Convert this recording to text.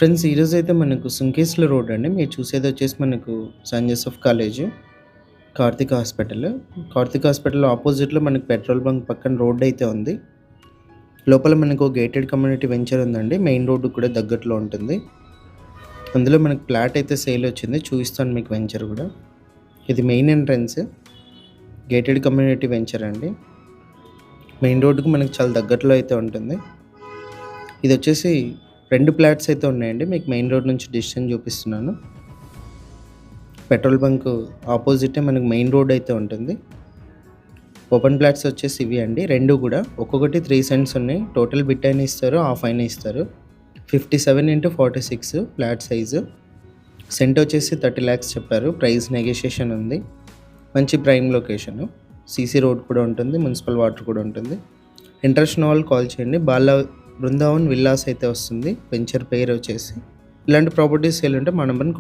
Friends ఈరోజైతే మనకు Sunkeshwara road అండి. మీరు చూసేదొచ్చేసి మనకు Saint Joseph college, Karthik hospital. Karthik hospital ఆపోజిట్‌లో మనకు పెట్రోల్ బంక్ పక్కన రోడ్డయితే ఉంది. లోపల మనకు గేటెడ్ కమ్యూనిటీ వెంచర్ ఉందండి. మెయిన్ రోడ్డుకి కూడా దగ్గరలో ఉంటుంది. అందులో మనకు ఫ్లాట్ అయితే సేలొచ్చింది. చూపిస్తాను మీకు వెంచర్ గూడా. ఇది main entrance. Gated community venture అండి. మెయిన్ రోడ్డుకి మనకు చాలా దగ్గరలో అయితే ఉంటుంది. ఇదొచ్చేసి 2 ఫ్లాట్స్ అయితే ఉన్నాయండి. మీకు మెయిన్ రోడ్ నుంచి డిస్టెన్స్ చూపిస్తున్నాను. పెట్రోల్ బంక్ ఆపోజిటే మనకు మెయిన్ రోడ్ అయితే ఉంటుంది. ఓపెన్ ఫ్లాట్స్ వచ్చేసి ఇవి అండి. 2 కూడా ఒక్కొక్కటి 3 సెంట్స్ ఉన్నాయి. టోటల్ బిట్ అయినా ఇస్తారు, హాఫ్ అయినా ఇస్తారు. 57x46 flat size. సెంట్ వచ్చేసి 30 lakhs చెప్పారు. ప్రైస్ నెగోషియేషన్ ఉంది. మంచి ప్రైమ్ లొకేషను. సీసీ రోడ్ కూడా ఉంటుంది. మున్సిపల్ వాటర్ కూడా ఉంటుంది. ఇంట్రెస్ట్ ఉన్న వాళ్ళు కాల్ చేయండి. బృందావన్ విల్లాస్ అయితే వస్తుంది. వెంచర్ పేరు వచ్చేసి. ఇలాంటి ప్రాపర్టీస్ సేల్ ఉంటే మా నెంబర్‌ని